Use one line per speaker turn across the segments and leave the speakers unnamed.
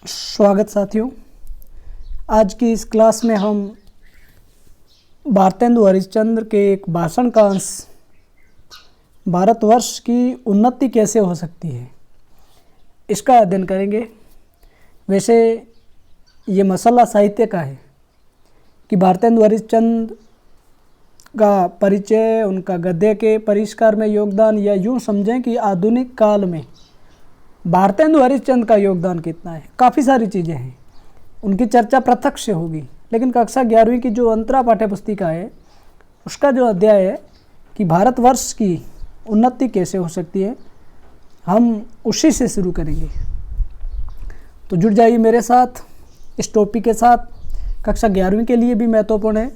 स्वागत साथियों। आज की इस क्लास में हम भारतेंदु हरिश्चंद्र के एक भाषण का अंश भारतवर्ष की उन्नति कैसे हो सकती है इसका अध्ययन करेंगे। वैसे ये मसला साहित्य का है कि भारतेंदु हरिश्चंद्र का परिचय, उनका गद्य के परिष्कार में योगदान, या यूँ समझें कि आधुनिक काल में भारतेंदु हरिश्चंद्र का योगदान कितना है। काफ़ी सारी चीज़ें हैं, उनकी चर्चा प्रत्यक्ष होगी। लेकिन कक्षा 11वीं की जो अंतरा पाठ्य पुस्तिका है उसका जो अध्याय है कि भारतवर्ष की उन्नति कैसे हो सकती है, हम उसी से शुरू करेंगे। तो जुड़ जाइए मेरे साथ इस टॉपिक के साथ। कक्षा 11वीं के लिए भी महत्वपूर्ण है।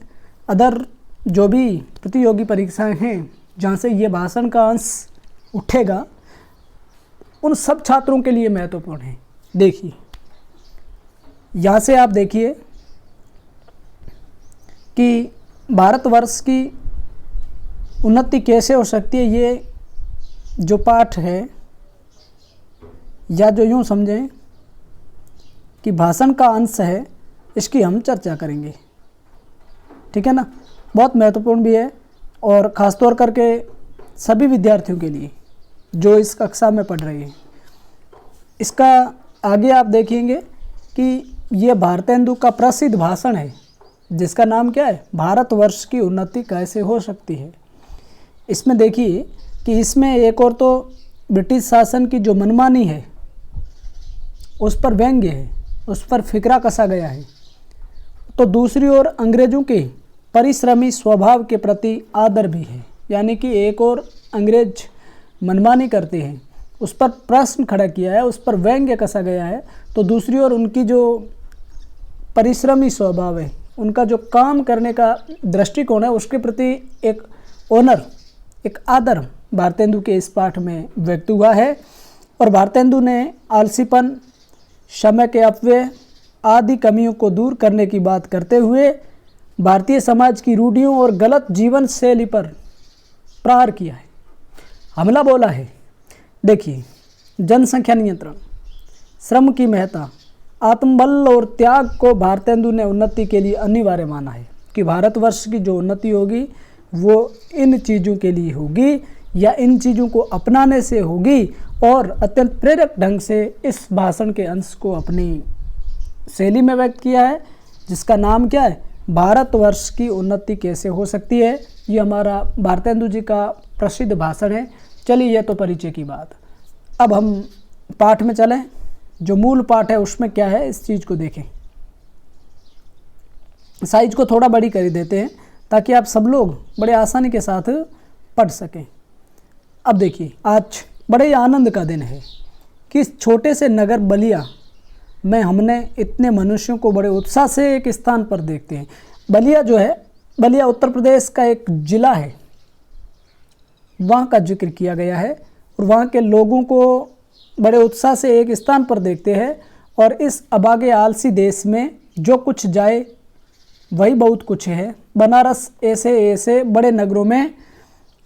अदर जो भी प्रतियोगी परीक्षाएं हैं जहाँ से ये भाषण का अंश उठेगा, उन सब छात्रों के लिए महत्वपूर्ण है। देखिए, यहाँ से आप देखिए कि भारतवर्ष की उन्नति कैसे हो सकती है। ये जो पाठ है, या जो यूँ समझें कि भाषण का अंश है, इसकी हम चर्चा करेंगे। ठीक है ना। बहुत महत्वपूर्ण भी है, और ख़ास तौर करके सभी विद्यार्थियों के लिए जो इस कक्षा में पढ़ रहे हैं। इसका आगे आप देखेंगे कि ये भारतेंदु का प्रसिद्ध भाषण है जिसका नाम क्या है, भारतवर्ष की उन्नति कैसे हो सकती है। इसमें देखिए कि इसमें एक और तो ब्रिटिश शासन की जो मनमानी है उस पर व्यंग्य है, उस पर फिक्रा कसा गया है। तो दूसरी ओर अंग्रेज़ों के परिश्रमी स्वभाव के प्रति आदर भी है, यानी कि एक और अंग्रेज मनमानी करते हैं, उस पर प्रश्न खड़ा किया है, उस पर व्यंग्य कसा गया है। तो दूसरी ओर उनकी जो परिश्रमी स्वभाव है, उनका जो काम करने का दृष्टिकोण है, उसके प्रति एक ऑनर, एक आदर भारतेंदु के इस पाठ में व्यक्त हुआ है। और भारतेंदु ने आलसीपन, समय के अपव्यय आदि कमियों को दूर करने की बात करते हुए भारतीय समाज की रूढ़ियों और गलत जीवन शैली पर प्रहार किया है, हमला बोला है। देखिए, जनसंख्या नियंत्रण, श्रम की महत्ता, आत्मबल और त्याग को भारतेंदु ने उन्नति के लिए अनिवार्य माना है कि भारतवर्ष की जो उन्नति होगी वो इन चीज़ों के लिए होगी, या इन चीज़ों को अपनाने से होगी। और अत्यंत प्रेरक ढंग से इस भाषण के अंश को अपनी शैली में व्यक्त किया है, जिसका नाम क्या है, भारतवर्ष की उन्नति कैसे हो सकती है। ये हमारा भारतेंदु जी का प्रसिद्ध भाषण है। चलिए, यह तो परिचय की बात। अब हम पाठ में चलें। जो मूल पाठ है उसमें क्या है, इस चीज़ को देखें। साइज को थोड़ा बड़ी कर देते हैं ताकि आप सब लोग बड़े आसानी के साथ पढ़ सकें। अब देखिए, आज बड़े ही आनंद का दिन है कि इस छोटे से नगर बलिया में हमने इतने मनुष्यों को बड़े उत्साह से एक स्थान पर देखते हैं। बलिया जो है, बलिया उत्तर प्रदेश का एक ज़िला है, वहाँ का जिक्र किया गया है। और वहाँ के लोगों को बड़े उत्साह से एक स्थान पर देखते हैं। और इस अभागे आलसी देश में जो कुछ जाए वही बहुत कुछ है। बनारस ऐसे ऐसे बड़े नगरों में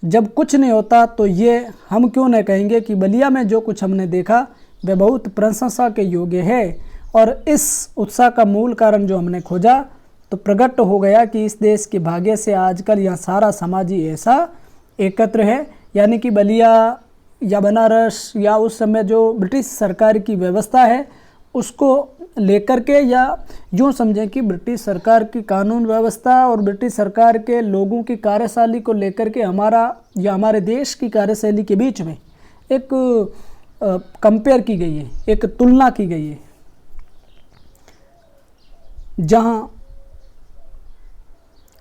जब कुछ नहीं होता, तो ये हम क्यों न कहेंगे कि बलिया में जो कुछ हमने देखा वह बहुत प्रशंसा के योग्य है। और इस उत्साह का मूल कारण जो हमने खोजा, तो प्रकट हो गया कि इस देश के भाग्य से आजकल यहाँ सारा समाज ही ऐसा एकत्र है। यानी कि बलिया या बनारस या उस समय जो ब्रिटिश सरकार की व्यवस्था है उसको लेकर के, या यूँ समझें कि ब्रिटिश सरकार की कानून व्यवस्था और ब्रिटिश सरकार के लोगों की कार्यशैली को लेकर के हमारा या हमारे देश की कार्यशैली के बीच में एक कंपेयर की गई है, एक तुलना की गई है। जहाँ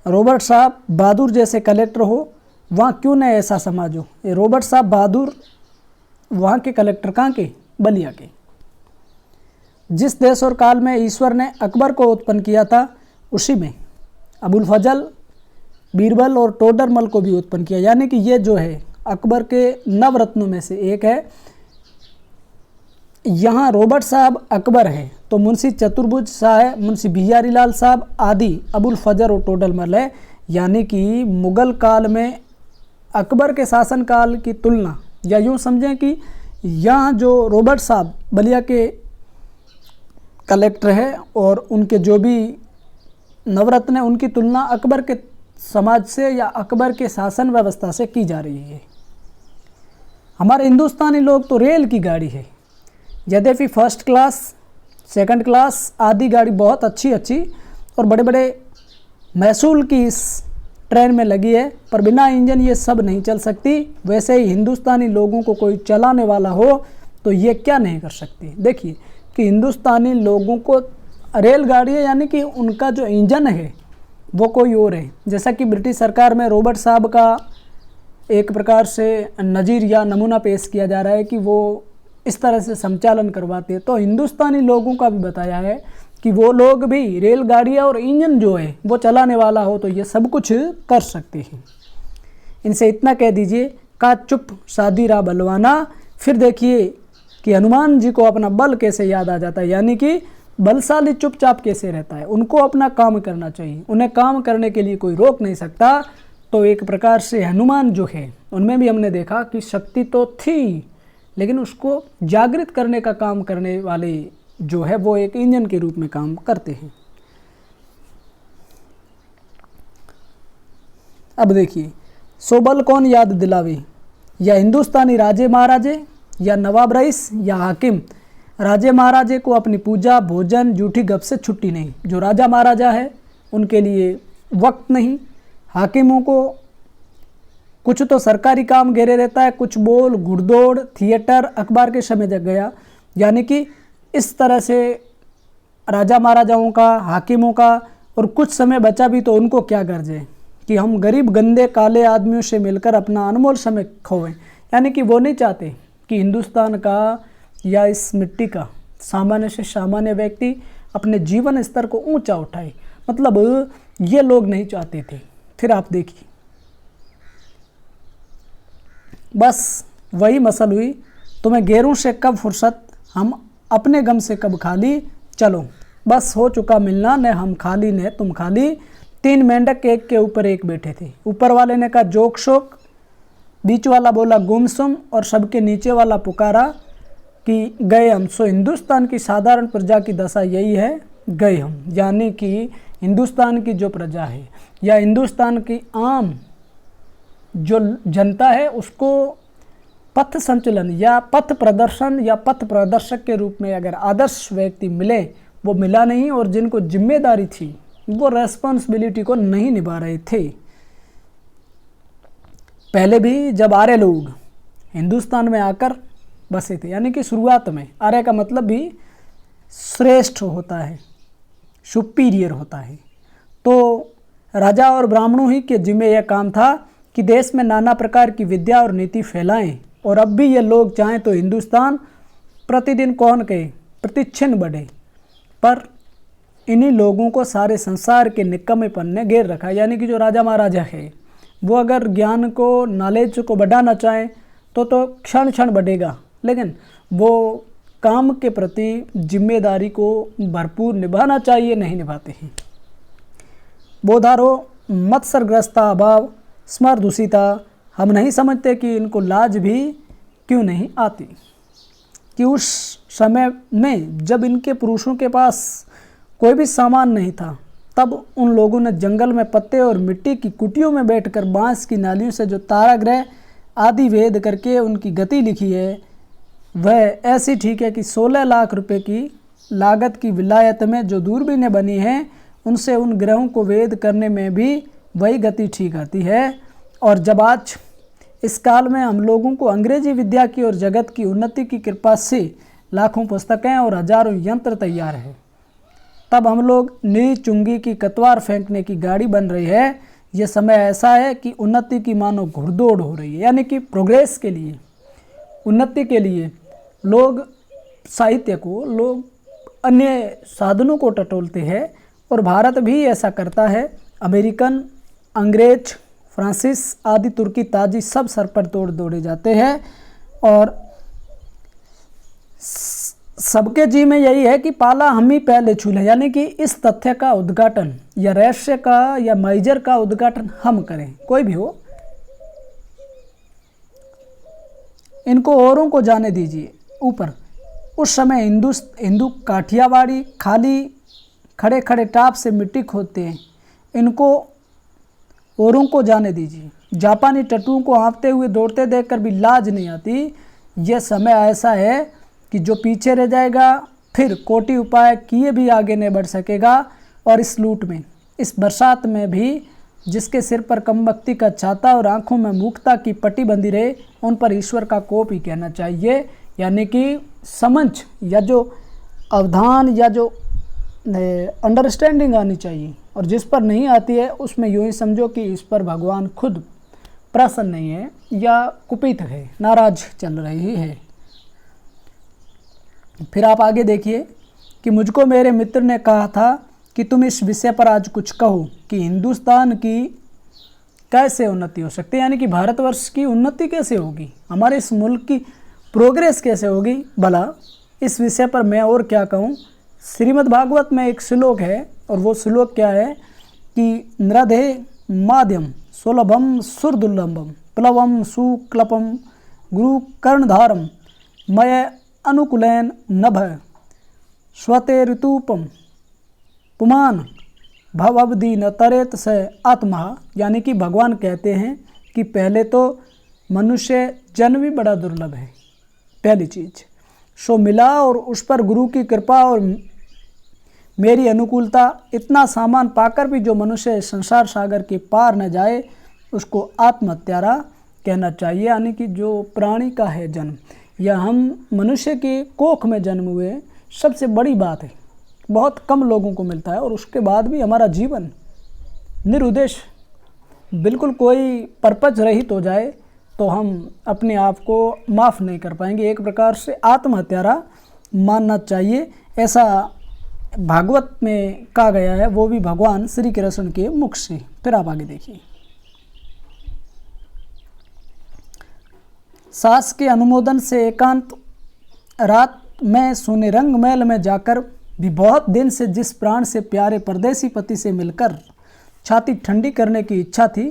रॉबर्ट साहब बहादुर जैसे कलेक्टर हो, वहाँ क्यों न ऐसा समाज हो। ये रॉबर्ट साहब बहादुर वहाँ के कलेक्टर कहाँ के, बलिया के। जिस देश और काल में ईश्वर ने अकबर को उत्पन्न किया था, उसी में अबुल फजल, बीरबल और टोडरमल को भी उत्पन्न किया। यानी कि ये जो है अकबर के नवरत्नों में से एक है। यहाँ रॉबर्ट साहब अकबर है, तो मुंशी चतुर्भुज शाह है, मुंशी बिहारी लाल साहब आदि अबुल फजल और टोडरमल है। यानी कि मुगल काल में अकबर के शासनकाल की तुलना, या यूँ समझें कि यहाँ जो रॉबर्ट साहब बलिया के कलेक्टर है और उनके जो भी नवरत्न है उनकी तुलना अकबर के समाज से या अकबर के शासन व्यवस्था से की जा रही है। हमारे हिंदुस्तानी लोग तो रेल की गाड़ी है, यद्यपि फर्स्ट क्लास, सेकंड क्लास आदि गाड़ी बहुत अच्छी अच्छी और बड़े बड़े महसूल की इस ट्रेन में लगी है, पर बिना इंजन ये सब नहीं चल सकती। वैसे ही हिंदुस्तानी लोगों को कोई चलाने वाला हो तो ये क्या नहीं कर सकती। देखिए कि हिंदुस्तानी लोगों को रेलगाड़ी है, यानी कि उनका जो इंजन है वो कोई और है। जैसा कि ब्रिटिश सरकार में रॉबर्ट साहब का एक प्रकार से नज़ीर या नमूना पेश किया जा रहा है कि वो इस तरह से संचालन करवाते हैं, तो हिंदुस्तानी लोगों का भी बताया है कि वो लोग भी रेलगाड़ियाँ और इंजन जो है वो चलाने वाला हो तो ये सब कुछ कर सकते हैं। इनसे इतना कह दीजिए का चुप शादी रा बलवाना। फिर देखिए कि हनुमान जी को अपना बल कैसे याद आ जाता है, यानी कि बलशाली चुपचाप कैसे रहता है। उनको अपना काम करना चाहिए, उन्हें काम करने के लिए कोई रोक नहीं सकता। तो एक प्रकार से हनुमान जो है उनमें भी हमने देखा कि शक्ति तो थी, लेकिन उसको जागृत करने का काम करने वाले जो है वो एक इंजन के रूप में काम करते हैं। अब देखिए, सो बल कौन याद दिलावे, या हिंदुस्तानी राजे महाराजे या नवाब रईस या हाकिम। राजे महाराजे को अपनी पूजा भोजन झूठी गप से छुट्टी नहीं। जो राजा महाराजा है उनके लिए वक्त नहीं। हाकिमों को कुछ तो सरकारी काम घेरे रहता है, कुछ बोल घुड़दौड़ थिएटर अखबार के समय जग गया। यानी कि इस तरह से राजा महाराजाओं का, हाकिमों का, और कुछ समय बचा भी तो उनको क्या गर्ज है कि हम गरीब गंदे काले आदमियों से मिलकर अपना अनमोल समय खोवें। यानी कि वो नहीं चाहते कि हिंदुस्तान का या इस मिट्टी का सामान्य से सामान्य व्यक्ति अपने जीवन स्तर को ऊंचा उठाए, मतलब ये लोग नहीं चाहते थे। फिर आप देखिए, बस वही मसल हुई, तुम्हें गैरों से कब फुर्सत, हम अपने गम से कब खाली, चलो बस हो चुका मिलना, न हम खाली न तुम खाली। 3 मेंढक एक के ऊपर एक बैठे थे। ऊपर वाले ने कहा जोक शोक, बीच वाला बोला गुमसुम, और सबके नीचे वाला पुकारा कि गए हम। सो हिंदुस्तान की साधारण प्रजा की दशा यही है, गए हम। यानी कि हिंदुस्तान की जो प्रजा है या हिंदुस्तान की आम जो जनता है उसको पथ संचलन या पथ प्रदर्शन या पथ प्रदर्शक के रूप में अगर आदर्श व्यक्ति मिले, वो मिला नहीं। और जिनको जिम्मेदारी थी वो रेस्पॉन्सिबिलिटी को नहीं निभा रहे थे। पहले भी जब आर्य लोग हिंदुस्तान में आकर बसे थे, यानी कि शुरुआत में, आर्य का मतलब भी श्रेष्ठ होता है, सुपीरियर होता है, तो राजा और ब्राह्मणों ही के जिम्मे यह काम था कि देश में नाना प्रकार की विद्या और नीति फैलाएं। और अब भी ये लोग चाहें तो हिंदुस्तान प्रतिदिन कौन कहे प्रतिक्षण बढ़े, पर इन्हीं लोगों को सारे संसार के निकम्मेपन ने घेर रखा। यानी कि जो राजा महाराजा है वो अगर ज्ञान को, नॉलेज को बढ़ाना चाहें तो क्षण क्षण बढ़ेगा, लेकिन वो काम के प्रति जिम्मेदारी को भरपूर निभाना चाहिए, नहीं निभाते हैं। बोधारो मत्सरग्रस्ता अभाव स्मर दूषिता, हम नहीं समझते कि इनको लाज भी क्यों नहीं आती कि उस समय में जब इनके पुरुषों के पास कोई भी सामान नहीं था, तब उन लोगों ने जंगल में पत्ते और मिट्टी की कुटियों में बैठकर बांस की नालियों से जो ताराग्रह आदि वेद करके उनकी गति लिखी है, वह ऐसी ठीक है कि 16 लाख रुपए की लागत की विलायत में जो दूरबीनें बनी हैं उनसे उन ग्रहों को वेद करने में भी वही गति ठीक आती है। और जब आज इस काल में हम लोगों को अंग्रेजी विद्या की और जगत की उन्नति की कृपा से लाखों पुस्तकें और हजारों यंत्र तैयार है, तब हम लोग नी चुंगी की कतवार फेंकने की गाड़ी बन रही है। ये समय ऐसा है कि उन्नति की मानो घुड़दौड़ हो रही है, यानी कि प्रोग्रेस के लिए, उन्नति के लिए लोग साहित्य को, लोग अन्य साधनों को टटोलते हैं। और भारत भी ऐसा करता है। अमेरिकन, अंग्रेज, फ्रांसीस आदि तुर्की ताजी सब सर पर तोड़ दौड़े जाते हैं। और सबके जी में यही है कि पाला हम ही पहले छू लें, यानी कि इस तथ्य का उद्घाटन या रहस्य का या मैजर का उद्घाटन हम करें, कोई भी हो। इनको औरों को जाने दीजिए ऊपर, उस समय हिंदू काठियावाड़ी खाली खड़े खड़े टाप से मिट्टी खोदते हैं, इनको औरों को जाने दीजिए। जापानी टट्टुओं को हाँफते हुए दौड़ते देखकर भी लाज नहीं आती। यह समय ऐसा है कि जो पीछे रह जाएगा फिर कोटि उपाय किए भी आगे नहीं बढ़ सकेगा। और इस लूट में, इस बरसात में भी जिसके सिर पर कमबख्ती का छाता और आंखों में मूर्खता की पट्टी बंधी रहे, उन पर ईश्वर का कोप ही कहना चाहिए। यानी कि समझ या जो अवधान या जो अंडरस्टैंडिंग आनी चाहिए, और जिस पर नहीं आती है उसमें यूँ ही समझो कि इस पर भगवान खुद प्रसन्न नहीं है या कुपित है, नाराज चल रही है। फिर आप आगे देखिए कि मुझको मेरे मित्र ने कहा था कि तुम इस विषय पर आज कुछ कहो कि हिंदुस्तान की कैसे उन्नति हो सकती है, यानी कि भारतवर्ष की उन्नति कैसे होगी, हमारे इस मुल्क की प्रोग्रेस कैसे होगी। भला इस विषय पर मैं और क्या कहूँ। श्रीमद् भागवत में एक श्लोक है, और वो श्लोक क्या है कि नृधे माध्यम सुलभम सुरदुर्लभम प्लवम सुक्लपम गुरु कर्णधारम मय अनुकूलन नभ स्वते ऋतुपम पुमान भवबदी न तरेत स आत्मा। यानी कि भगवान कहते हैं कि पहले तो मनुष्य जन्म भी बड़ा दुर्लभ है, पहली चीज़ सो मिला, और उस पर गुरु की कृपा और मेरी अनुकूलता, इतना सामान पाकर भी जो मनुष्य संसार सागर के पार न जाए उसको आत्महत्यारा कहना चाहिए। यानी कि जो प्राणी का है जन्म, या हम मनुष्य के कोख में जन्म हुए, सबसे बड़ी बात है, बहुत कम लोगों को मिलता है। और उसके बाद भी हमारा जीवन निरुद्देश्य, बिल्कुल कोई पर्पज रहित हो जाए तो हम अपने आप को माफ़ नहीं कर पाएंगे। एक प्रकार से आत्महत्यारा मानना चाहिए, ऐसा भागवत में कहा गया है, वो भी भगवान श्री कृष्ण के मुख से। फिर आप आगे देखिए, सास के अनुमोदन से एकांत रात में सोने रंग महल में जाकर भी बहुत दिन से जिस प्राण से प्यारे परदेसी पति से मिलकर छाती ठंडी करने की इच्छा थी,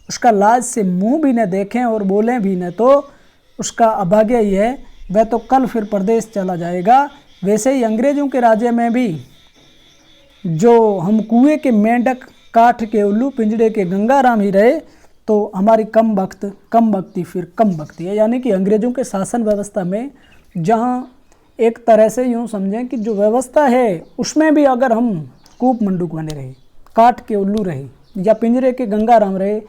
उसका लाज से मुंह भी न देखें और बोलें भी न, तो उसका अभाग्य ही है, वह तो कल फिर परदेश चला जाएगा। वैसे ही अंग्रेजों के राज्य में भी जो हम कुएं के मेंढक, काठ के उल्लू, पिंजड़े के गंगाराम ही रहे, तो हमारी कम भक्ति फिर कम भक्ति है। यानी कि अंग्रेजों के शासन व्यवस्था में जहाँ एक तरह से यूँ समझें कि जो व्यवस्था है उसमें भी अगर हम कूप मंडूक बने रहे, काठ के उल्लू रहे या पिंजरे के गंगाराम रहे,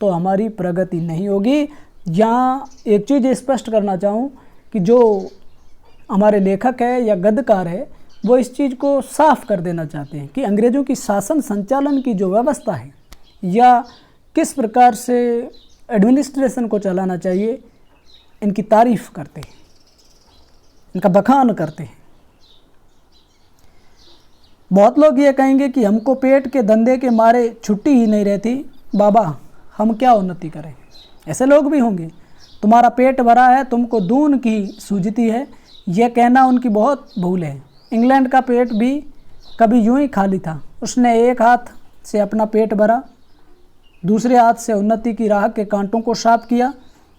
तो हमारी प्रगति नहीं होगी। यहाँ एक चीज़ स्पष्ट करना चाहूँ कि जो हमारे लेखक है या गद्यकार है, वो इस चीज़ को साफ कर देना चाहते हैं कि अंग्रेज़ों की शासन संचालन की जो व्यवस्था है या किस प्रकार से एडमिनिस्ट्रेशन को चलाना चाहिए, इनकी तारीफ़ करते हैं, इनका बखान करते हैं। बहुत लोग ये कहेंगे कि हमको पेट के धंधे के मारे छुट्टी ही नहीं रहती, बाबा हम क्या उन्नति करें। ऐसे लोग भी होंगे, तुम्हारा पेट भरा है, तुमको दून की सूझती है, यह कहना उनकी बहुत भूल है। इंग्लैंड का पेट भी कभी यूं ही खाली था, उसने एक हाथ से अपना पेट भरा, दूसरे हाथ से उन्नति की राह के कांटों को साफ किया।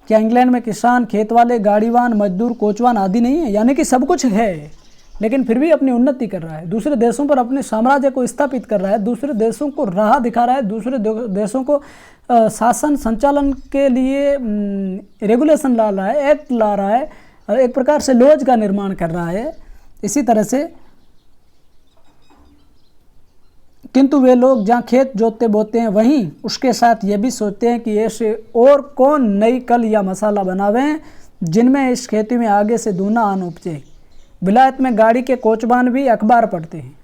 क्या इंग्लैंड में किसान, खेत वाले, गाड़ीवान, मजदूर, कोचवान आदि नहीं है? यानी कि सब कुछ है, लेकिन फिर भी अपनी उन्नति कर रहा है, दूसरे देशों पर अपने साम्राज्य को स्थापित कर रहा है, दूसरे देशों को राह दिखा रहा है, दूसरे देशों को शासन संचालन के लिए रेगुलेशन ला रहा है, एक्ट ला रहा है, एक प्रकार से लॉज का निर्माण कर रहा है। इसी तरह से किंतु वे लोग जहाँ खेत जोतते बोते हैं, वहीं उसके साथ ये भी सोचते हैं कि ऐसे और कौन नई कल या मसाला बनावें जिनमें इस खेती में आगे से दूना अन्न उपजे। विलायत में गाड़ी के कोचवान भी अखबार पढ़ते हैं।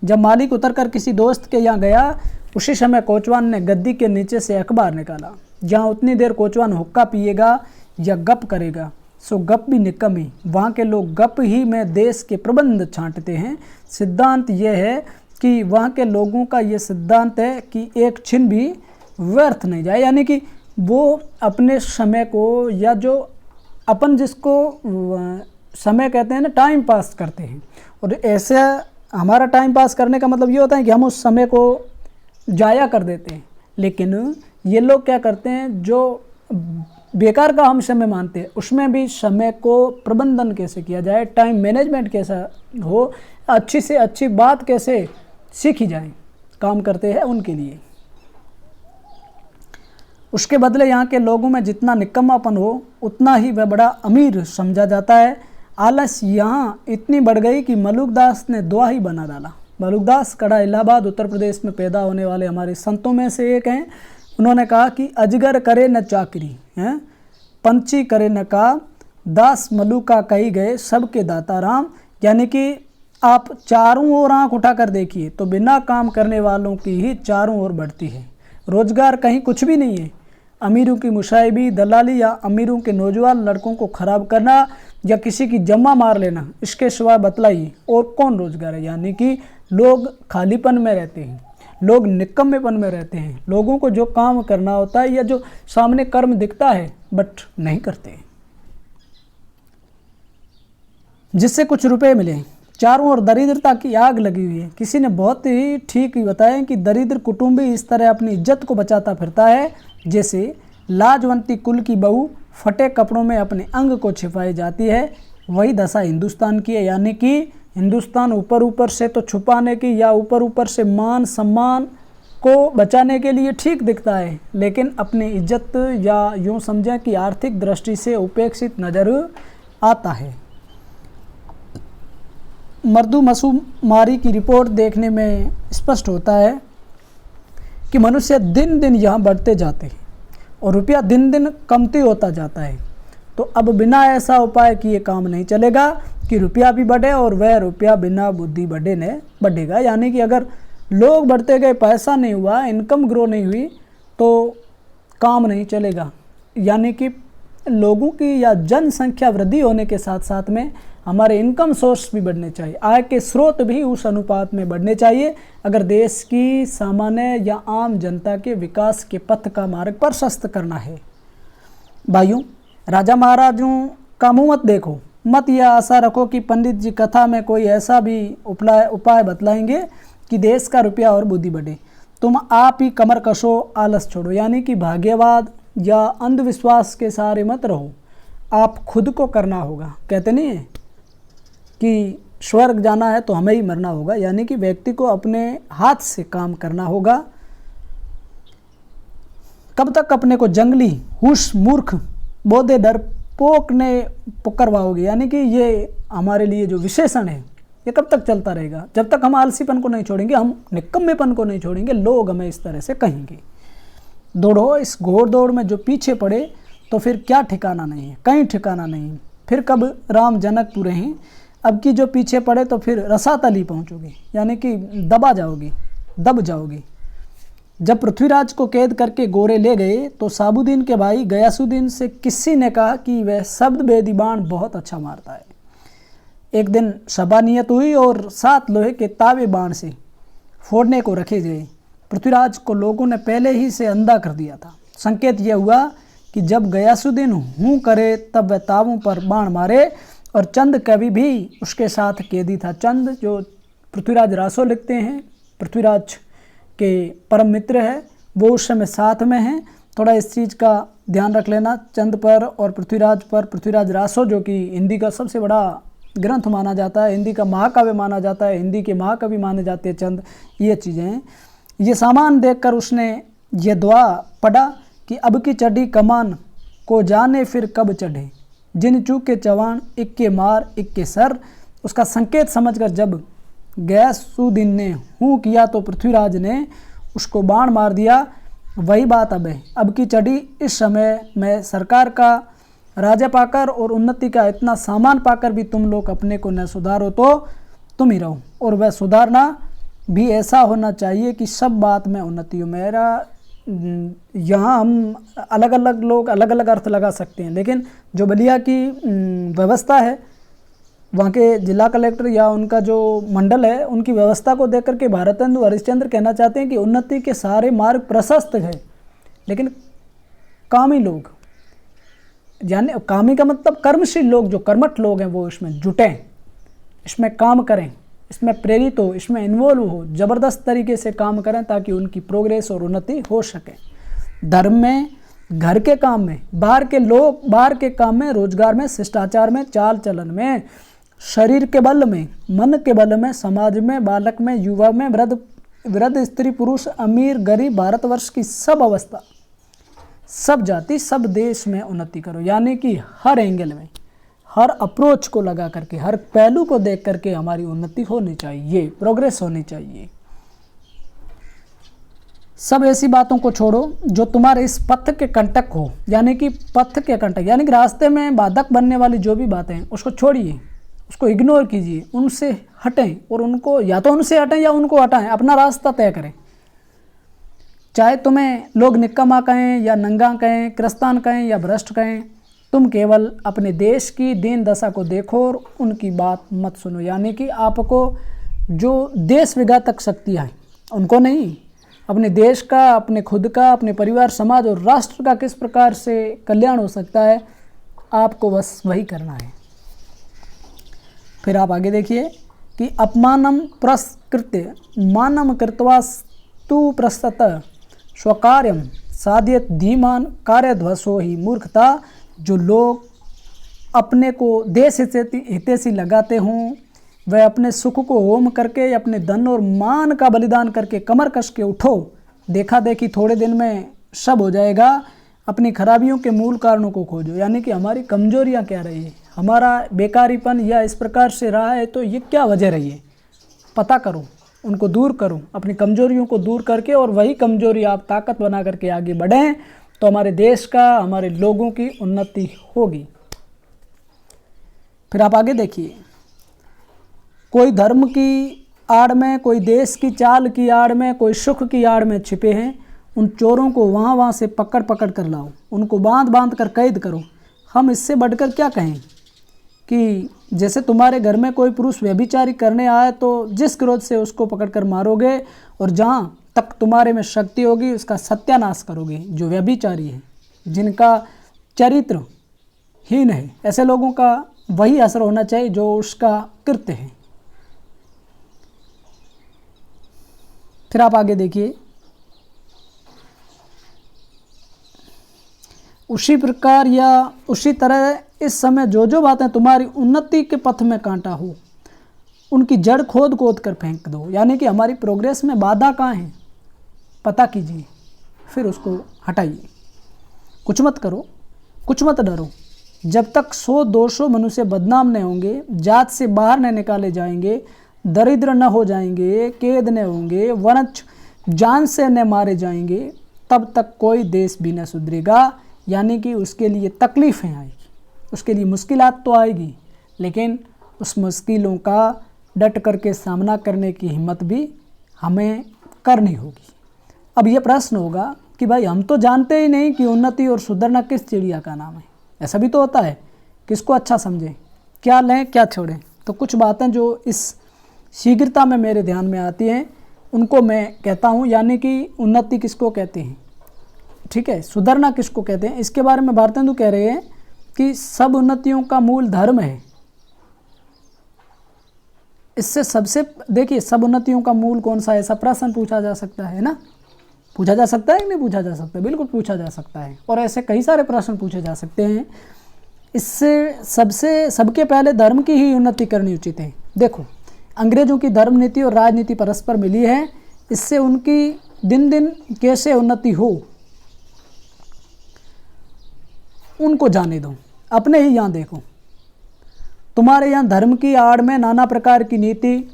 जब मालिक उतरकर किसी दोस्त के यहाँ गया, उसी समय कोचवान ने गद्दी के नीचे से अखबार निकाला। जहाँ उतनी देर कोचवान हुक्का पिएगा या गप करेगा, सो गप भी निकम्मी। वहाँ के लोग गप ही में देश के प्रबंध छांटते हैं। सिद्धांत यह है कि वहाँ के लोगों का ये सिद्धांत है कि एक छिन भी व्यर्थ नहीं जाए, यानी कि वो अपने समय को, या जो अपन जिसको समय कहते हैं ना, टाइम पास करते हैं। और ऐसे हमारा टाइम पास करने का मतलब ये होता है कि हम उस समय को जाया कर देते हैं। लेकिन ये लोग क्या करते हैं, जो बेकार का हम समय मानते हैं, उसमें भी समय को प्रबंधन कैसे किया जाए, टाइम मैनेजमेंट कैसा हो, अच्छी से अच्छी बात कैसे सीखी जाए, काम करते हैं उनके लिए। उसके बदले यहाँ के लोगों में जितना निकम्मापन हो उतना ही वह बड़ा अमीर समझा जाता है। आलस यहाँ इतनी बढ़ गई कि मलुकदास ने दुआ ही बना डाला। मलुकदास कड़ा इलाहाबाद उत्तर प्रदेश में पैदा होने वाले हमारे संतों में से एक हैं। उन्होंने कहा कि अजगर करे न चाकरी हैं, पंछी करे न का, दास मलुका कही गए सबके दाता राम। यानी कि आप चारों ओर आँख उठाकर देखिए तो बिना काम करने वालों की ही चारों ओर बढ़ती है। रोजगार कहीं कुछ भी नहीं है। अमीरों की मुशाइबी, दलाली या अमीरों के नौजवान लड़कों को ख़राब करना या किसी की जम्मा मार लेना, इसके सिवाय बतलाइए और कौन रोजगार है। यानी कि लोग खालीपन में रहते हैं, लोग निकम्मेपन में रहते हैं। लोगों को जो काम करना होता है या जो सामने कर्म दिखता है बट नहीं करते, जिससे कुछ रुपए मिले। चारों ओर दरिद्रता की आग लगी हुई है। किसी ने बहुत ही ठीक ही बताया कि दरिद्र कुटुंबी इस तरह अपनी इज्जत को बचाता फिरता है जैसे लाजवंती कुल की बहू फटे कपड़ों में अपने अंग को छिपाई जाती है। वही दशा हिंदुस्तान की है। यानी कि हिंदुस्तान ऊपर ऊपर से तो छुपाने की या ऊपर ऊपर से मान सम्मान को बचाने के लिए ठीक दिखता है, लेकिन अपनी इज्जत या यूँ समझें कि आर्थिक दृष्टि से उपेक्षित नज़र आता है। मरदूमशुमारी की रिपोर्ट देखने में स्पष्ट होता है कि मनुष्य दिन दिन यहाँ बढ़ते जाते हैं और रुपया दिन दिन कमती होता जाता है। तो अब बिना ऐसा उपाय किए काम नहीं चलेगा कि रुपया भी बढ़े और वह रुपया बिना बुद्धि बढ़े न बढ़ेगा। यानी कि अगर लोग बढ़ते गए, पैसा नहीं हुआ, इनकम ग्रो नहीं हुई तो काम नहीं चलेगा। यानी कि लोगों की या जनसंख्या वृद्धि होने के साथ साथ में हमारे इनकम सोर्स भी बढ़ने चाहिए, आय के स्रोत भी उस अनुपात में बढ़ने चाहिए अगर देश की सामान्य या आम जनता के विकास के पथ का मार्ग प्रशस्त करना है। भाइयों, राजा महाराजों का मुँह मत देखो, मत यह आशा रखो कि पंडित जी कथा में कोई ऐसा भी उपाय बतलाएंगे कि देश का रुपया और बुद्धि बढ़े। तुम आप ही कमर कसो, आलस छोड़ो। यानी कि भाग्यवाद या अंधविश्वास के सहारे मत रहो, आप खुद को करना होगा। कहते नहीं है कि स्वर्ग जाना है तो हमें ही मरना होगा। यानी कि व्यक्ति को अपने हाथ से काम करना होगा। कब तक अपने को जंगली, हुश, मूर्ख, बोधे, डरपोक ने पुकारवाओगे? यानी कि ये हमारे लिए जो विशेषण है ये कब तक चलता रहेगा? जब तक हम आलसीपन को नहीं छोड़ेंगे, हम निकम्मेपन को नहीं छोड़ेंगे, लोग हमें इस तरह से कहेंगे। दौड़ो, इस घोड़ दौड़ में जो पीछे पड़े तो फिर क्या ठिकाना नहीं है, कहीं ठिकाना नहीं है। फिर कब राम जनकपुर हैं, अब की जो पीछे पड़े तो फिर रसातली पहुंचोगे, यानी कि दब जाओगे। जब पृथ्वीराज को कैद करके गोरे ले गए तो साबुद्दीन के भाई गयासुद्दीन से किसी ने कहा कि वह शब्द भेदी बाण बहुत अच्छा मारता है। एक दिन सभा नियत हुई और 7 लोहे के तावे बाण से फोड़ने को रखे गए। पृथ्वीराज को लोगों ने पहले ही से अंधा कर दिया था। संकेत यह हुआ कि जब गयासुद्दीन हूँ करे तब वह तावों पर बाण मारे, और चंद कवि भी उसके साथ कैदी था। चंद जो पृथ्वीराज रासो लिखते हैं, पृथ्वीराज के परम मित्र है, वो उस समय साथ में हैं। थोड़ा इस चीज़ का ध्यान रख लेना, चंद पर और पृथ्वीराज पर। पृथ्वीराज रासो जो कि हिंदी का सबसे बड़ा ग्रंथ माना जाता है, हिंदी का महाकाव्य माना जाता है, हिंदी के महाकवि माने जाते हैं चंद। ये चीज़ें हैं। ये सामान देखकर उसने ये दुआ पढ़ा कि अब की चढ़ी कमान को जाने फिर कब चढ़े, जिन चूके जवान इक्के मार इक्के सर। उसका संकेत समझकर जब गयासुद्दीन ने हूँ किया तो पृथ्वीराज ने उसको बाण मार दिया। वही बात अब है, अब की चढ़ी इस समय में सरकार का राजा पाकर और उन्नति का इतना सामान पाकर भी तुम लोग अपने को न सुधारो तो तुम ही रहो। और वह सुधारना भी ऐसा होना चाहिए कि सब बात में उन्नति हो। मेरा यहाँ हम अलग अलग लोग अलग अलग अर्थ लगा सकते हैं, लेकिन जो बलिया की व्यवस्था है, वहाँ के जिला कलेक्टर या उनका जो मंडल है, उनकी व्यवस्था को देख करके भारतेंदु हरिश्चंद्र कहना चाहते हैं कि उन्नति के सारे मार्ग प्रशस्त है, लेकिन कामी लोग, यानी कामी का मतलब कर्मशील लोग, जो कर्मठ लोग हैं, वो इसमें जुटें, इसमें काम करें, इसमें प्रेरित हो, इसमें इन्वॉल्व हो, ज़बरदस्त तरीके से काम करें ताकि उनकी प्रोग्रेस और उन्नति हो सके। धर्म में घर के काम में, बाहर के लोग, बाहर के काम में, रोजगार में, शिष्टाचार में, चाल चलन में, शरीर के बल में, मन के बल में, समाज में, बालक में, युवा में, वृद्ध, स्त्री, पुरुष, अमीर, गरीब, भारतवर्ष की सब अवस्था, सब जाति, सब देश में उन्नति करो। यानी कि हर एंगल में, हर अप्रोच को लगा करके, हर पहलू को देख करके हमारी उन्नति होनी चाहिए, प्रोग्रेस होनी चाहिए। सब ऐसी बातों को छोड़ो जो तुम्हारे इस पथ के कंटक हो, यानी कि पथ के कंटक, यानी कि रास्ते में बाधक बनने वाली जो भी बातें हैं उसको छोड़िए, उसको इग्नोर कीजिए, उनसे हटें और उनको, या तो उनसे हटें या उनको हटाएं, अपना रास्ता तय करें। चाहे तुम्हें लोग निक्कमा कहें या नंगा कहें, क्रस्तान कहें या भ्रष्ट कहें, तुम केवल अपने देश की दीन दशा को देखो और उनकी बात मत सुनो। यानी कि आपको जो देश विघातक शक्तियाँ हैं उनको नहीं, अपने देश का, अपने खुद का, अपने परिवार, समाज और राष्ट्र का किस प्रकार से कल्याण हो सकता है, आपको बस वही करना है। फिर आप आगे देखिए कि अपमानम पुरस्कृत्य मानम कृत्वास्तु प्रस्तत स्वकार्यम साध्यत धीमान कार्यध्वसो ही मूर्खता। जो लोग अपने को देश हितैषी लगाते हों, वह अपने सुख को होम करके, अपने धन और मान का बलिदान करके कमर कस के उठो, देखा देखी थोड़े दिन में सब हो जाएगा। अपनी खराबियों के मूल कारणों को खोजो, यानी कि हमारी कमजोरियां क्या रही है, हमारा बेकारीपन या इस प्रकार से रहा है तो ये क्या वजह रही है, पता करो, उनको दूर करो, अपनी कमजोरियों को दूर करके, और वही कमजोरी आप ताकत बना करके आगे बढ़ें तो हमारे देश का, हमारे लोगों की उन्नति होगी। फिर आप आगे देखिए, कोई धर्म की आड़ में, कोई देश की चाल की आड़ में, कोई सुख की आड़ में छिपे हैं, उन चोरों को वहाँ से पकड़ पकड़ कर लाओ, उनको बांध बांध कर कैद करो। हम इससे बढ़कर क्या कहें कि जैसे तुम्हारे घर में कोई पुरुष व्यभिचारी करने आए तो जिस क्रोध से उसको पकड़कर मारोगे और जहाँ तक तुम्हारे में शक्ति होगी उसका सत्यानाश करोगे। जो व्यभिचारी है, जिनका चरित्र हीन है, ऐसे लोगों का वही असर होना चाहिए जो उसका कृत्य है। फिर आप आगे देखिए, उसी प्रकार या उसी तरह इस समय जो जो बातें तुम्हारी उन्नति के पथ में कांटा हो, उनकी जड़ खोद खोद कर फेंक दो। यानी कि हमारी प्रोग्रेस में बाधा कहाँ है, पता कीजिए, फिर उसको हटाइए। कुछ मत करो, कुछ मत डरो। जब तक 100-200 मनुष्य बदनाम नहीं होंगे, जात से बाहर न निकाले जाएंगे, दरिद्र न हो जाएंगे, कैद न होंगे, वरच जान से न मारे जाएंगे, तब तक कोई देश भी न सुधरेगा। यानी कि उसके लिए तकलीफ़ें आएगी, उसके लिए मुश्किलात तो आएगी, लेकिन उस मुश्किलों का डट करके सामना करने की हिम्मत भी हमें करनी होगी। अब ये प्रश्न होगा कि भाई हम तो जानते ही नहीं कि उन्नति और सुधरना किस चिड़िया का नाम है। ऐसा भी तो होता है, किसको अच्छा समझें, क्या लें क्या छोड़ें। तो कुछ बातें जो इस शीघ्रता में मेरे ध्यान में आती हैं उनको मैं कहता हूँ। यानी कि उन्नति किसको कहते हैं, ठीक है, सुधरना किसको कहते हैं, इसके बारे में भारतेंदु कह रहे हैं कि सब उन्नतियों का मूल धर्म है। इससे सबसे देखिए, सब उन्नतियों का मूल कौन सा है, ऐसा प्रश्न पूछा जा सकता है ना, पूछा जा सकता है कि नहीं पूछा जा सकता, बिल्कुल पूछा जा सकता है। और ऐसे कई सारे प्रश्न पूछे जा सकते हैं। इससे सबके पहले धर्म की ही उन्नति करनी उचित है। देखो, अंग्रेजों की धर्म नीति और राजनीति परस्पर मिली है, इससे उनकी दिन दिन कैसे उन्नति हो उनको जाने दो, अपने ही यहाँ देखो। तुम्हारे यहाँ धर्म की आड़ में नाना प्रकार की नीति,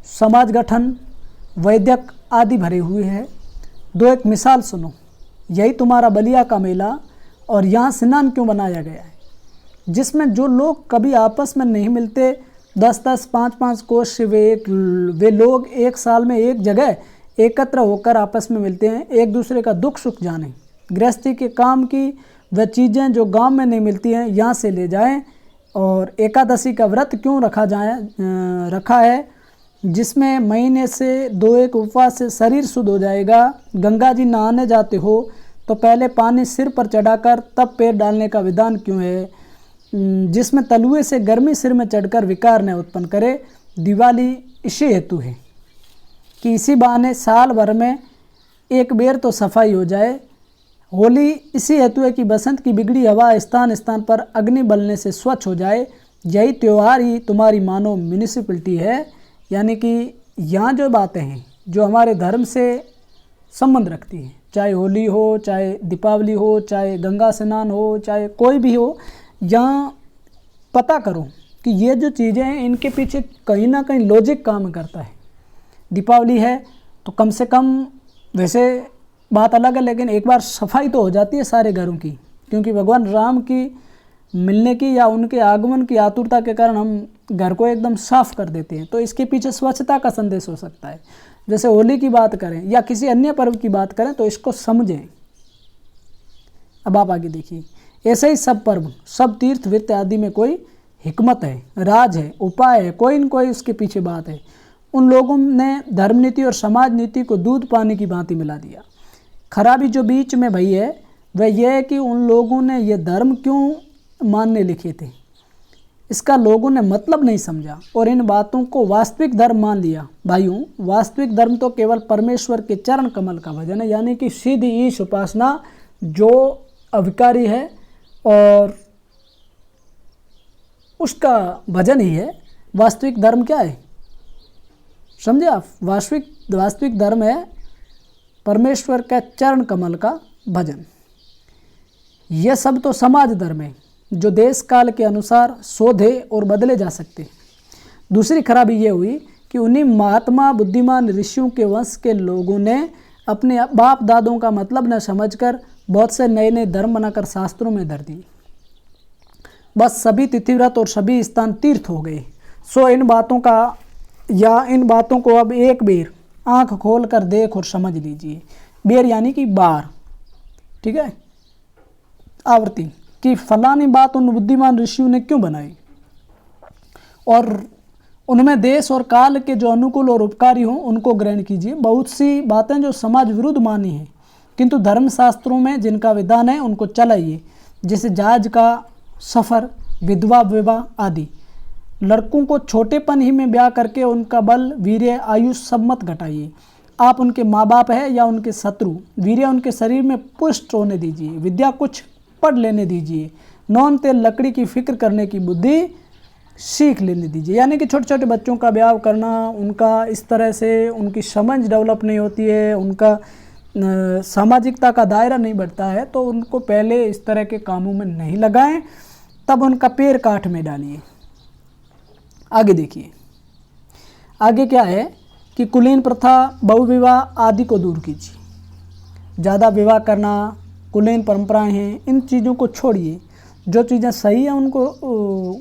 समाज गठन, वैद्यक आदि भरे हुए हैं। दो एक मिसाल सुनो, यही तुम्हारा बलिया का मेला और यहाँ स्नान क्यों बनाया गया है, जिसमें जो लोग कभी आपस में नहीं मिलते, 10-10, 5-5 कोस से वे लोग एक साल में एक जगह एकत्र होकर आपस में मिलते हैं, एक दूसरे का दुख सुख जाने। गृहस्थी के काम की वह चीज़ें जो गांव में नहीं मिलती हैं यहाँ से ले जाएं। और एकादशी का व्रत क्यों रखा है, जिसमें महीने से 2-1 उपवास से शरीर शुद्ध हो जाएगा। गंगा जी नहाने जाते हो तो पहले पानी सिर पर चढ़ाकर तब पैर डालने का विधान क्यों है, जिसमें तलुए से गर्मी सिर में चढ़कर विकार न उत्पन्न करे। दिवाली इसी हेतु है कि इसी बहाने साल भर में एक बेर तो सफाई हो जाए होली इसी हेतु है कि बसंत की बिगड़ी हवा स्थान स्थान पर अग्नि बलने से स्वच्छ हो जाए। यही त्यौहार ही तुम्हारी मानो म्यूनिसिपलिटी है। यानी कि यहाँ जो बातें हैं जो हमारे धर्म से संबंध रखती हैं, चाहे होली हो, चाहे दीपावली हो, चाहे गंगा स्नान हो, चाहे कोई भी हो, यहाँ पता करो कि ये जो चीज़ें हैं इनके पीछे कहीं ना कहीं लॉजिक काम करता है। दीपावली है तो कम से कम, वैसे बात अलग है, लेकिन एक बार सफाई तो हो जाती है सारे घरों की, क्योंकि भगवान राम की मिलने की या उनके आगमन की आतुरता के कारण हम घर को एकदम साफ कर देते हैं। तो इसके पीछे स्वच्छता का संदेश हो सकता है। जैसे होली की बात करें या किसी अन्य पर्व की बात करें तो इसको समझें। अब आप आगे देखिए, ऐसे ही सब पर्व, सब तीर्थ वृत्त आदि में कोई हिकमत है, राज है, उपाय है, कोई न कोई उसके पीछे बात है। उन लोगों ने धर्म नीति और समाज नीति को दूध पानी की भांति मिला दिया। खराबी जो बीच में भई है वह यह है कि उन लोगों ने ये धर्म क्यों मानने लिखे थे, इसका लोगों ने मतलब नहीं समझा और इन बातों को वास्तविक धर्म मान लिया। भाइयों, वास्तविक धर्म तो केवल परमेश्वर के चरण कमल का भजन है, यानी कि सीधी ईश उपासना जो अविकारी है और उसका भजन ही है। वास्तविक धर्म क्या है, समझे आप? वास्तविक धर्म है परमेश्वर के चरण कमल का भजन। यह सब तो समाज धर्म है जो देश काल के अनुसार शोधे और बदले जा सकते। दूसरी खराबी ये हुई कि उन्हीं महात्मा बुद्धिमान ऋषियों के वंश के लोगों ने अपने बाप दादों का मतलब न समझकर बहुत से नए नए धर्म बनाकर शास्त्रों में धर दिए। बस सभी तिथिव्रत और सभी स्थान तीर्थ हो गए। सो इन बातों को अब एक बेर आंख खोल कर देख और समझ लीजिए। बेर यानी कि बार, ठीक है, आवृत्ति, कि फलानी बात उन बुद्धिमान ऋषियों ने क्यों बनाई और उनमें देश और काल के जो अनुकूल और उपकारी हों उनको ग्रहण कीजिए। बहुत सी बातें जो समाज विरुद्ध मानी हैं किंतु धर्मशास्त्रों में जिनका विधान है उनको चलाइए, जैसे जहाज का सफ़र, विधवा विवाह आदि। लड़कों को छोटेपन ही में ब्याह करके उनका बल, वीर्य, आयुष सब मत घटाइए। आप उनके माँ बाप हैं या उनके शत्रु, वीर्य उनके शरीर में पुष्ट होने दीजिए, विद्या कुछ पढ़ लेने दीजिए, नौन तेल लकड़ी की फिक्र करने की बुद्धि सीख लेने दीजिए। यानी कि छोटे छोटे बच्चों का ब्याह करना, उनका इस तरह से उनकी समझ डेवलप नहीं होती है, उनका सामाजिकता का दायरा नहीं बढ़ता है, तो उनको पहले इस तरह के कामों में नहीं लगाएं, तब उनका पैर काठ में डालिए। आगे देखिए, आगे क्या है कि कुलीन प्रथा, बहुविवाह आदि को दूर कीजिए। ज़्यादा विवाह करना, कुलीन परंपराएं हैं, इन चीज़ों को छोड़िए। जो चीज़ें सही हैं उनको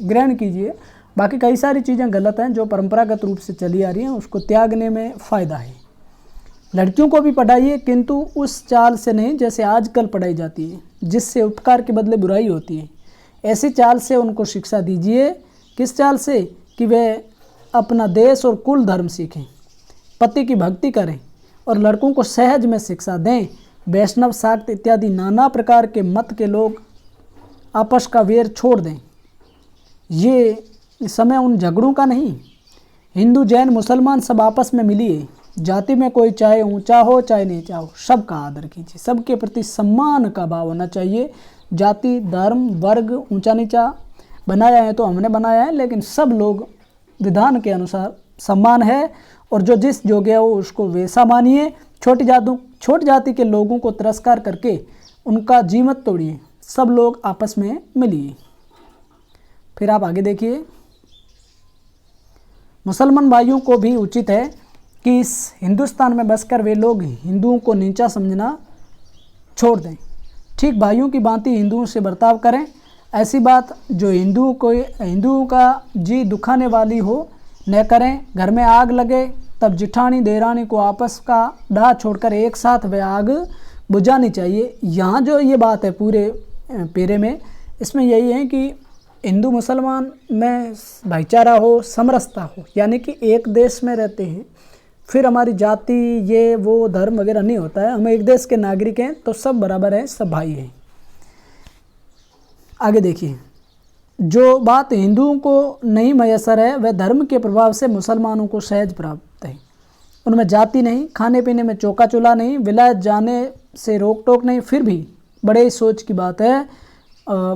ग्रहण कीजिए, बाकी कई सारी चीज़ें गलत हैं जो परंपरागत रूप से चली आ रही हैं, उसको त्यागने में फ़ायदा है। लड़कियों को भी पढ़ाइए, किंतु उस चाल से नहीं जैसे आजकल पढ़ाई जाती है, जिससे उपकार के बदले बुराई होती है। ऐसी चाल से उनको शिक्षा दीजिए। किस चाल से? कि वे अपना देश और कुल धर्म सीखें, पति की भक्ति करें और लड़कों को सहज में शिक्षा दें। वैष्णव, शाक्त इत्यादि नाना प्रकार के मत के लोग आपस का वेर छोड़ दें। ये समय उन झगड़ों का नहीं। हिंदू, जैन, मुसलमान सब आपस में मिलिए। जाति में कोई चाहे ऊंचा हो चाहे नीचा हो, सबका आदर कीजिए। सबके प्रति सम्मान का भाव होना चाहिए। जाति, धर्म, वर्ग ऊंचा नीचा बनाया है तो हमने बनाया है, लेकिन सब लोग विधान के अनुसार सम्मान है और जो जिस योग्य हो उसको वैसा मानिए। छोटी जाति के लोगों को तिरस्कार करके उनका जी मत तोड़िए। सब लोग आपस में मिलिए। फिर आप आगे देखिए, मुसलमान भाइयों को भी उचित है कि इस हिंदुस्तान में बसकर वे लोग हिंदुओं को नीचा समझना छोड़ दें। ठीक भाइयों की भांति हिंदुओं से बर्ताव करें। ऐसी बात जो हिंदुओं का जी दुखाने वाली हो न करें। घर में आग लगे तब जिठानी देरानी को आपस का डाह छोड़कर एक साथ वह आग बुझानी चाहिए। यहाँ जो ये बात है पूरे पेरे में, इसमें यही है कि हिंदू मुसलमान में भाईचारा हो, समरसता हो, यानी कि एक देश में रहते हैं। फिर हमारी जाति, ये वो धर्म वगैरह नहीं होता है। हम एक देश के नागरिक हैं तो सब बराबर हैं, सब भाई हैं। आगे देखिए, जो बात हिंदुओं को नहीं मयसर है वह धर्म के प्रभाव से मुसलमानों को सहज प्राप्त है। उनमें जाति नहीं, खाने पीने में चौका चूल्हा नहीं, विलायत जाने से रोक टोक नहीं, फिर भी बड़े ही सोच की बात है।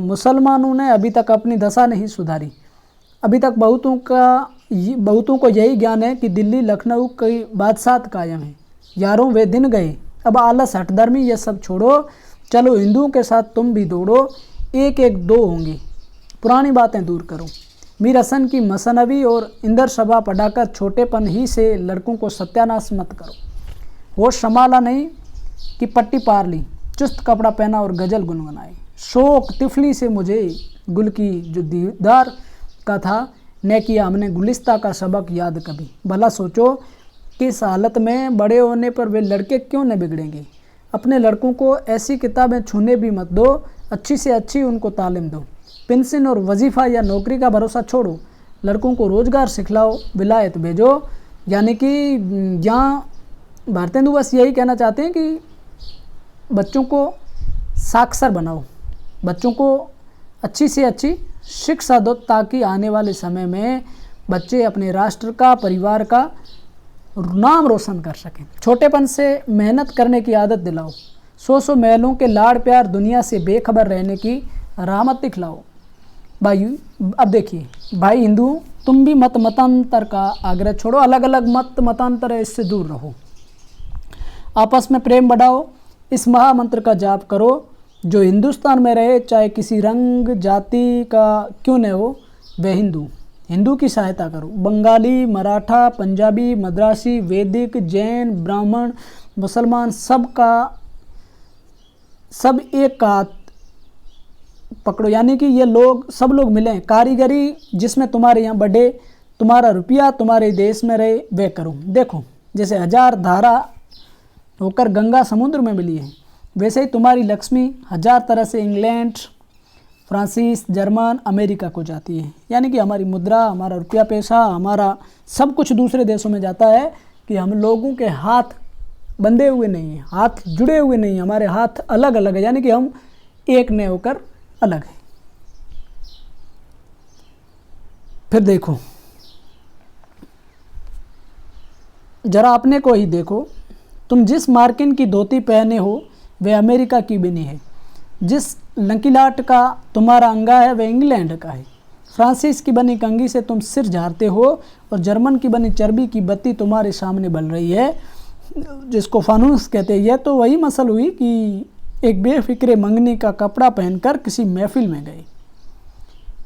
मुसलमानों ने अभी तक अपनी दशा नहीं सुधारी। अभी तक बहुतों को यही ज्ञान है कि दिल्ली लखनऊ की बादशाहत कायम है। यारों वे दिन गए, अब आलस हठधर्मी ये सब छोड़ो, चलो हिंदुओं के साथ तुम भी दौड़ो, एक एक दो होंगी, पुरानी बातें दूर करो। मीर हसन की मसनवी और इंदर सभा पढ़ाकर छोटेपन ही से लड़कों को सत्यानाश मत करो। होश संभाला नहीं कि पट्टी पार ली, चुस्त कपड़ा पहना और गजल गुनगुनाई। शौक तिफली से मुझे गुल की जो दीदार का था, न किया हमने गुलिस्ता का सबक याद कभी। भला सोचो कि इस हालत में बड़े होने पर वे लड़के क्यों न बिगड़ेंगे। अपने लड़कों को ऐसी किताबें छूने भी मत दो, अच्छी से अच्छी उनको तालीम दो। पेंशन और वजीफ़ा या नौकरी का भरोसा छोड़ो, लड़कों को रोज़गार सिखलाओ, विलायत भेजो। यानी कि यहाँ भारतेंदु बस यही कहना चाहते हैं कि बच्चों को साक्षर बनाओ, बच्चों को अच्छी से अच्छी शिक्षा दो, ताकि आने वाले समय में बच्चे अपने राष्ट्र का, परिवार का नाम रोशन कर सकें। छोटेपन से मेहनत करने की आदत दिलाओ, सौ महलों के लाड़ प्यार दुनिया से बेखबर रहने की रहमत दिखलाओ। भाई अब देखिए भाई हिंदू, तुम भी मतांतर का आग्रह छोड़ो, अलग अलग मतांतर है इससे दूर रहो, आपस में प्रेम बढ़ाओ, इस महामंत्र का जाप करो। जो हिंदुस्तान में रहे, चाहे किसी रंग जाति का क्यों न हो, वह हिंदू की सहायता करो। बंगाली, मराठा, पंजाबी, मद्रासी, वैदिक, जैन, ब्राह्मण, मुसलमान, सब एक का पकड़ो। यानी कि ये लोग सब लोग मिलें, कारीगरी जिसमें तुम्हारे यहाँ बढ़े, तुम्हारा रुपया तुम्हारे देश में रहे, वे करो। देखो जैसे 1000 धारा होकर गंगा समुद्र में मिली है, वैसे ही तुम्हारी लक्ष्मी 1000 तरह से इंग्लैंड, फ्रांसीस, जर्मन, अमेरिका को जाती है। यानी कि हमारी मुद्रा, हमारा रुपया पैसा, हमारा सब कुछ दूसरे देशों में जाता है कि हम लोगों के हाथ बंधे हुए नहीं हैं, हाथ जुड़े हुए नहीं हैं, हमारे हाथ अलग अलग है। यानी कि हम एक न होकर अलग है। फिर देखो जरा अपने को ही देखो, तुम जिस मार्किन की धोती पहने हो वह अमेरिका की बनी है, जिस लंकीलाट का तुम्हारा अंगा है वह इंग्लैंड का है, फ्रांसीस की बनी कंघी से तुम सिर झाड़ते हो और जर्मन की बनी चर्बी की बत्ती तुम्हारे सामने बल रही है, जिसको फानूस कहते हैं। यह तो वही मसल हुई कि एक बेफिक्रे मंगनी का कपड़ा पहनकर किसी महफिल में गए।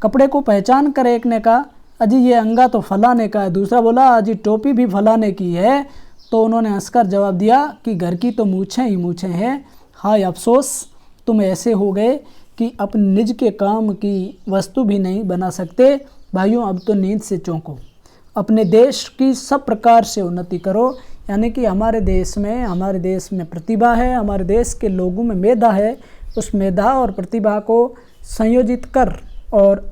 कपड़े को पहचान कर एक ने कहा, अजी ये अंगा तो फलाने का है। दूसरा बोला, अजी टोपी भी फलाने की है। तो उन्होंने हंसकर जवाब दिया कि घर की तो मूछें ही मूछें हैं। हाय अफसोस, तुम ऐसे हो गए कि अपने निज के काम की वस्तु भी नहीं बना सकते। भाइयों अब तो नींद से चौंको, अपने देश की सब प्रकार से उन्नति करो। यानी कि हमारे देश में प्रतिभा है, हमारे देश के लोगों में मेधा है। उस मेधा और प्रतिभा को संयोजित कर और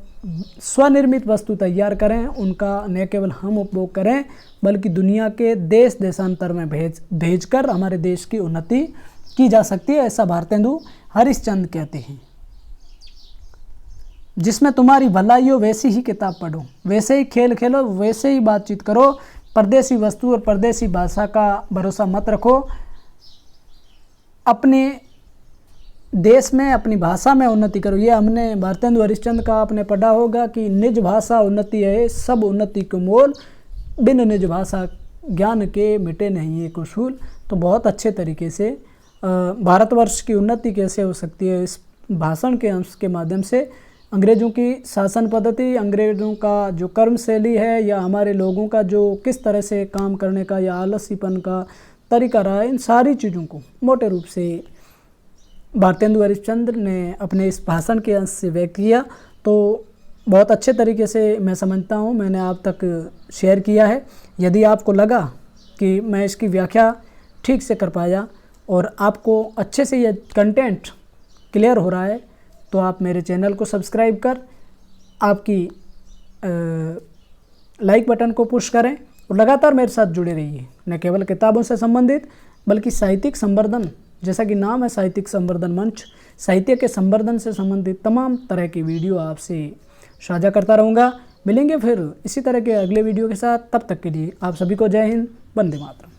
स्वनिर्मित वस्तु तैयार करें, उनका न केवल हम उपभोग करें बल्कि दुनिया के देश देशांतर में भेजकर हमारे देश की उन्नति की जा सकती है। ऐसा भारतेंदु हरिश्चंद्र कहते हैं। जिसमें तुम्हारी भलाई हो वैसी ही किताब पढ़ो, वैसे ही खेल खेलो, वैसे ही बातचीत करो। परदेसी वस्तु और परदेसी भाषा का भरोसा मत रखो। अपने देश में अपनी भाषा में उन्नति करो। ये हमने भारतेंदु हरिश्चंद्र का आपने पढ़ा होगा कि निज भाषा उन्नति है, सब उन्नति को मोल, बिन निज भाषा ज्ञान के मिटे नहीं ये कुसूल। तो बहुत अच्छे तरीके से भारतवर्ष की उन्नति कैसे हो सकती है, इस भाषण के अंश के माध्यम से अंग्रेज़ों की शासन पद्धति, अंग्रेज़ों का जो कर्म शैली है, या हमारे लोगों का जो किस तरह से काम करने का या आलसीपन का तरीका रहा है, इन सारी चीज़ों को मोटे रूप से भारतेंदु हरिश्चंद्र ने अपने इस भाषण के अंश से व्यक्त किया। तो बहुत अच्छे तरीके से मैं समझता हूँ मैंने आप तक शेयर किया है। यदि आपको लगा कि मैं इसकी व्याख्या ठीक से कर पाया और आपको अच्छे से ये कंटेंट क्लियर हो रहा है, तो आप मेरे चैनल को सब्सक्राइब कर आपकी लाइक बटन को पुश करें और लगातार मेरे साथ जुड़े रहिए। न केवल किताबों से संबंधित बल्कि साहित्यिक संवर्धन, जैसा कि नाम है साहित्यिक संवर्धन मंच, साहित्य के संवर्धन से संबंधित तमाम तरह की वीडियो आपसे साझा करता रहूँगा। मिलेंगे फिर इसी तरह के अगले वीडियो के साथ। तब तक के लिए आप सभी को जय हिंद, वंदे मातरम।